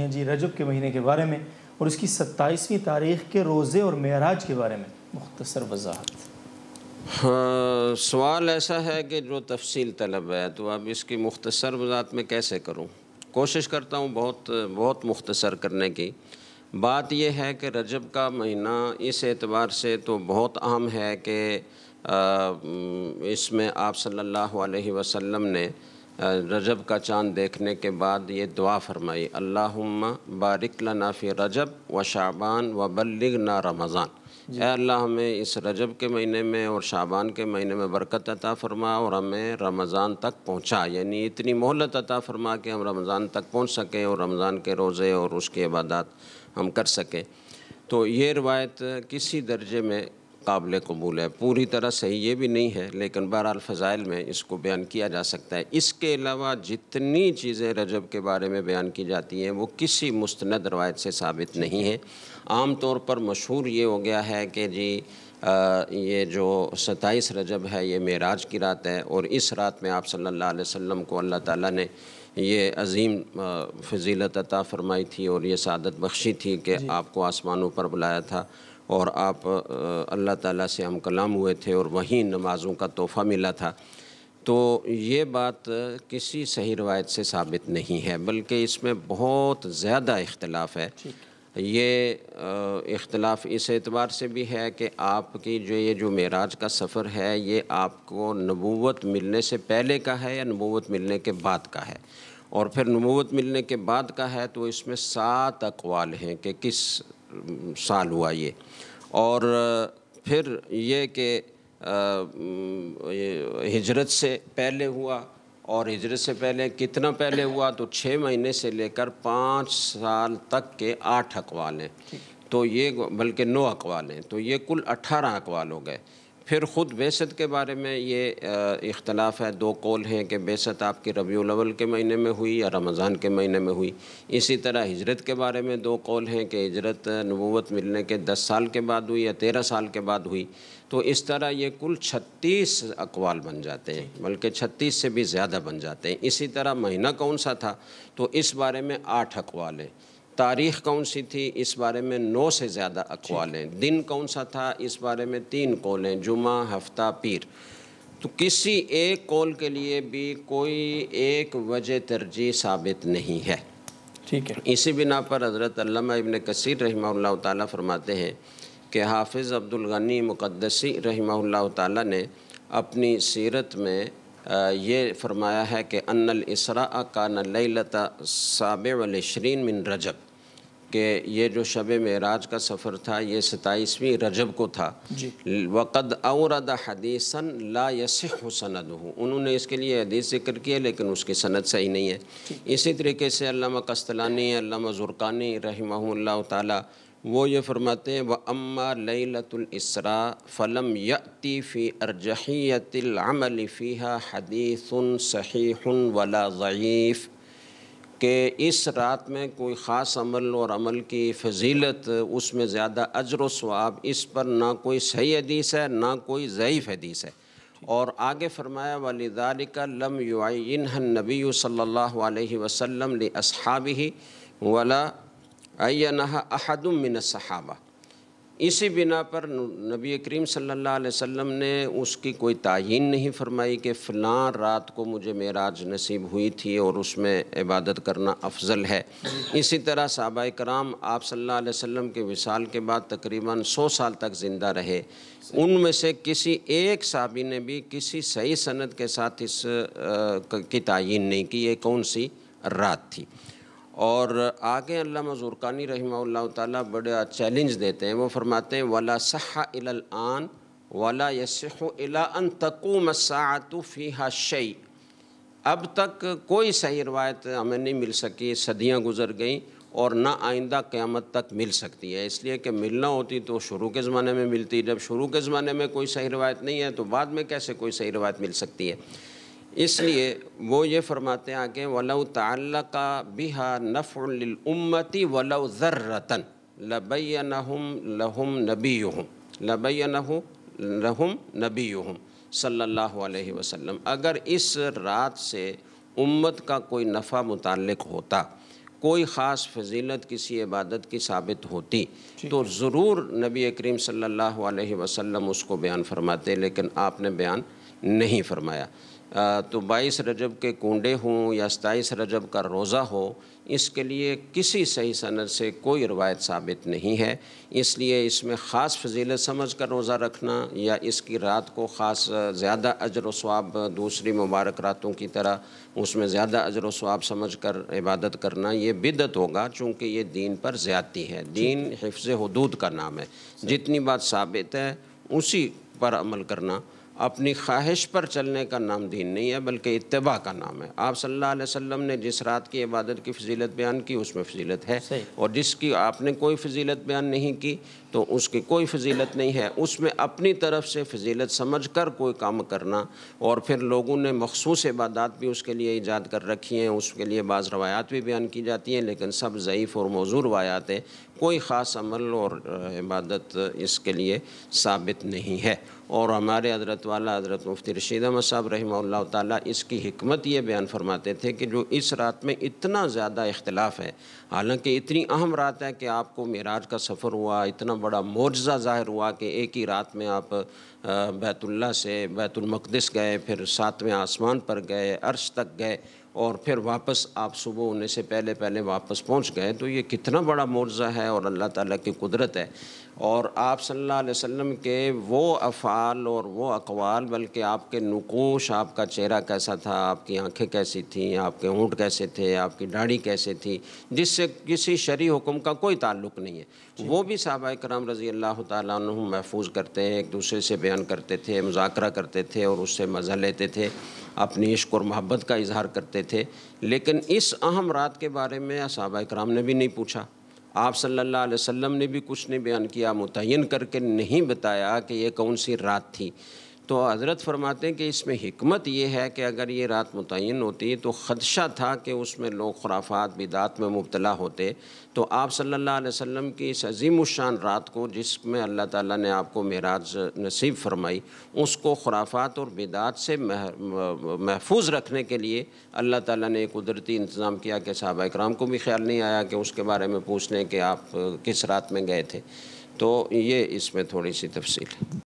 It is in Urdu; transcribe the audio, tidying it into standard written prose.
ہیں جی رجب کے مہینے کے بارے میں اور اس کی 27ویں تاریخ کے روزے اور معراج کے بارے میں مختصر وضاحت۔ ہاں، سوال ایسا ہے کہ جو تفصیل طلب ہے، تو اب اس کی مختصر وضاحت میں کیسے کروں؟ کوشش کرتا ہوں بہت مختصر کرنے کی۔ بات یہ ہے کہ رجب کا مہینہ اس اعتبار سے تو بہت اہم ہے کہ اس میں آپ صلی اللہ علیہ وسلم نے رجب کا چاند دیکھنے کے بعد یہ دعا فرمائی، اللہم بارک لنا فی رجب و شعبان و بلغنا رمضان۔ اے اللہ ہمیں اس رجب کے مہینے میں اور شعبان کے مہینے میں برکت عطا فرما اور ہمیں رمضان تک پہنچا، یعنی اتنی مہلت عطا فرما کہ ہم رمضان تک پہنچ سکیں اور رمضان کے روزے اور اس کی عبادات ہم کر سکیں۔ تو یہ روایت کسی درجے میں قابل قبول ہے، پوری طرح صحیح یہ بھی نہیں ہے، لیکن بہرحال فضائل میں اس کو بیان کیا جا سکتا ہے۔ اس کے علاوہ جتنی چیزیں رجب کے بارے میں بیان کی جاتی ہیں وہ کسی مستند روایت سے ثابت نہیں ہیں۔ عام طور پر مشہور یہ ہو گیا ہے کہ جی یہ جو 27 رجب ہے یہ معراج کی رات ہے، اور اس رات میں آپ صلی اللہ علیہ وسلم کو اللہ تعالیٰ نے یہ عظیم فضیلت عطا فرمائی تھی اور یہ سعادت بخشی تھی کہ آپ کو آسمانوں پر بلایا تھا اور آپ اللہ تعالیٰ سے ہم کلام ہوئے تھے اور وہیں نمازوں کا تحفہ ملا تھا۔ تو یہ بات کسی صحیح روایت سے ثابت نہیں ہے، بلکہ اس میں بہت زیادہ اختلاف ہے۔ یہ اختلاف اس اعتبار سے بھی ہے کہ آپ کی یہ جو معراج کا سفر ہے یہ آپ کو نبوت ملنے سے پہلے کا ہے یا نبوت ملنے کے بعد کا ہے، اور پھر نبوت ملنے کے بعد کا ہے تو اس میں 7 اقوال ہیں کہ کس سال ہوا یہ، اور پھر یہ کہ ہجرت سے پہلے ہوا، اور ہجرت سے پہلے کتنا پہلے ہوا تو 6 مہینے سے لے کر 5 سال تک کے 8 اقوال ہیں، تو یہ بلکہ 9 اقوال ہیں، تو یہ کل 18 اقوال ہو گئے۔ پھر خود بعثت کے بارے میں یہ اختلاف ہے، 2 قول ہیں کہ بعثت آپ کی ربیع الاول کے مہینے میں ہوئی یا رمضان کے مہینے میں ہوئی۔ اسی طرح ہجرت کے بارے میں 2 قول ہیں کہ ہجرت نبوت ملنے کے 10 سال کے بعد ہوئی یا 13 سال کے بعد ہوئی۔ تو اس طرح یہ کل 36 اقوال بن جاتے ہیں، بلکہ 36 سے بھی زیادہ بن جاتے ہیں۔ اسی طرح مہینہ کون سا تھا تو اس بارے میں 8 اقوال ہیں، تاریخ کون سی تھی اس بارے میں 9 سے زیادہ اقوال ہیں، دن کون سا تھا اس بارے میں 3 قول ہیں، جمعہ، ہفتہ، پیر۔ تو کسی ایک قول کے لیے بھی کوئی ایک وجہ ترجیح ثابت نہیں ہے۔ ٹھیک ہے، اسی بنا پر حضرت علامہ ابن کثیر رحمہ اللہ تعالیٰ فرماتے ہیں کہ حافظ عبد الغنی مقدسی رحمہ اللہ تعالیٰ نے اپنی سیرت میں یہ فرمایا ہے کہ ان الاسراء کان لیلۃ 27 من رجب، کہ یہ جو شب معراج کا سفر تھا یہ 27ویں رجب کو تھا۔ وقد اورد حدیثا لا یصح سندہ، انہوں نے اس کے لیے حدیث ذکر کی ہے لیکن اس کی سند صحیح نہیں ہے۔ اسی طریقے سے علامہ قسطلانی، علامہ زرقانی رحمہ اللہ تعالی وہ یہ فرماتے ہیں وَأَمَّا لَيْلَةُ الْإِسْرَاءِ فَلَمْ يَأْتِ فِي أَرْجَحِيَّةِ الْعَمَلِ فِيهَا حَدِيثٌ صَحِيحٌ وَلَا ضَعِيفٌ، کہ اس رات میں کوئی خاص عمل اور عمل کی فضیلت، اس میں زیادہ اجر و ثواب، اس پر نہ کوئی صحیح حدیث ہے نہ کوئی ضعیف حدیث ہے۔ اور آگے فرمایا وَلِذَلِكَ لَمْ يُعَيِّنْهَا النَّبِيُّ صلی اللہ علیہ وسلم لِأَصْحَابِهِ وَلَا عَيَّنَهَا أَحَدٌ مِّنَ الصَّحَابَةِ، اسی بنا پر نبی کریم صلی اللہ علیہ وسلم نے اس کی کوئی تعیین نہیں فرمائی کہ فلاں رات کو مجھے معراج نصیب ہوئی تھی اور اس میں عبادت کرنا افضل ہے۔ اسی طرح صحابہ کرام آپ صلی اللہ علیہ وسلم کے وصال کے بعد تقریباً 100 سال تک زندہ رہے، ان میں سے کسی ایک صحابی نے بھی کسی صحیح سند کے ساتھ اس کی تعیین نہیں کی یہ کون سی رات تھی۔ اور آگے علامہ زرقانی رحمہ اللہ تعالیٰ بڑا چیلنج دیتے ہیں، وہ فرماتے ہیں وَلَا صَحَّ إِلَى الْآن وَلَا يَصِحُّ إِلَىٰ أَن تَقُومَ السَّاعَةُ فِيهَا شَيْءٌ، اب تک کوئی صحیح روایت ہمیں نہیں مل سکی، صدیاں گزر گئیں اور نہ آئندہ قیامت تک مل سکتی ہے، اس لیے کہ ملنا ہوتی تو شروع کے زمانے میں ملتی، جب شروع کے زمانے میں کوئی صحیح روایت نہیں ہے تو بعد میں کیسے کوئی صحیح روایت مل سکتی ہے۔ اس لیے وہ یہ فرماتے ہیں کہ وَلَوْ تَعَلَّقَ بِهَا نَفْعٌ لِلْأُمَّةِ وَلَوْ ذَرَّةً لَبَيَّنَهُمْ لَهُمْ نَبِيُّهُمْ صلی اللہ علیہ وسلم، اگر اس رات سے امت کا کوئی نفع متعلق ہوتا، کوئی خاص فضیلت کسی عبادت کی ثابت ہوتی تو ضرور نبی کریم صلی اللہ علیہ وسلم اس کو بیان فرماتے، لیکن آپ نے بیان نہیں فرمایا۔ تو 22 رجب کے کنڈے ہوں یا 27 رجب کا روزہ ہو، اس کے لیے کسی صحیح سند سے کوئی روایت ثابت نہیں ہے، اس لیے اس میں خاص فضیلت سمجھ کر روزہ رکھنا یا اس کی رات کو خاص زیادہ اجر و ثواب دوسری مبارک راتوں کی طرح اس میں زیادہ اجر و ثواب سمجھ کر عبادت کرنا یہ بدعت ہوگا، چونکہ یہ دین پر زیادتی ہے۔ دین حفظ حدود کا نام ہے، جتنی بات ثابت ہے اسی پر عمل کرنا، اپنی خواہش پر چلنے کا نام دین نہیں ہے بلکہ اتباع کا نام ہے۔ آپ صلی اللہ علیہ وسلم نے جس رات کی عبادت کی فضیلت بیان کی اس میں فضیلت ہے، اور جس کی آپ نے کوئی فضیلت بیان نہیں کی تو اس کی کوئی فضیلت نہیں ہے۔ اس میں اپنی طرف سے فضیلت سمجھ کر کوئی کام کرنا، اور پھر لوگوں نے مخصوص عبادات بھی اس کے لیے ایجاد کر رکھی ہیں، اس کے لیے بعض روایات بھی بیان کی جاتی ہیں، لیکن سب ضعیف اور موضوع روایات ہیں، کوئی خاص عمل اور عبادت اس کے لیے ثابت نہیں ہے۔ اور ہمارے حضرت والا حضرت مفتی رشید احمد صاحب رحمہ اللہ تعالیٰ اس کی حکمت یہ بیان فرماتے تھے کہ جو اس رات میں اتنا زیادہ اختلاف ہے، حالانکہ اتنی اہم رات ہے کہ آپ کو معراج کا سفر ہوا، اتنا بڑا معجزہ ظاہر ہوا کہ ایک ہی رات میں آپ بیت اللہ سے بیت المقدس گئے، پھر 7ویں آسمان پر گئے، عرش تک گئے، اور پھر واپس آپ صبح ہونے سے پہلے واپس پہنچ گئے، تو یہ کتنا بڑا معجزہ ہے اور اللہ تعالیٰ کی قدرت ہے۔ اور آپ صلی اللہ علیہ وسلم کے وہ افعال اور وہ اقوال، بلکہ آپ کے نقوش، آپ کا چہرہ کیسا تھا، آپ کی آنکھیں کیسی تھیں، آپ کے ہونٹ کیسے تھے، آپ کی داڑھی کیسے تھی، جس سے کسی شرعی حکم کا کوئی تعلق نہیں ہے، وہ بھی صحابہ کرام رضی اللہ تعالیٰ عنہم محفوظ کرتے ہیں، ایک دوسرے سے بیان کرتے تھے، مذاکرہ کرتے تھے اور اس سے مزہ لیتے تھے، اپنی عشق اور محبت کا اظہار کرتے تھے۔ لیکن اس اہم رات کے بارے میں صحابہ کرام نے بھی نہیں پوچھا، آپ صلی اللہ علیہ وسلم نے بھی کچھ نہیں بیان کیا، متعین کر کے نہیں بتایا کہ یہ کون سی رات تھی۔ تو حضرت فرماتے ہیں کہ اس میں حکمت یہ ہے کہ اگر یہ رات متعین ہوتی تو خدشہ تھا کہ اس میں لوگ خرافات بدعات میں مبتلا ہوتے، تو آپ صلی اللہ علیہ وسلم کی اس عظیم الشان رات کو جس میں اللہ تعالیٰ نے آپ کو معراج نصیب فرمائی، اس کو خرافات اور بدعات سے محفوظ رکھنے کے لیے اللہ تعالیٰ نے ایک قدرتی انتظام کیا کہ صحابہ کرام کو بھی خیال نہیں آیا کہ اس کے بارے میں پوچھ لیں کہ آپ کس رات میں گئے تھے۔ تو یہ اس میں تھوڑی سی تفصیل ہے۔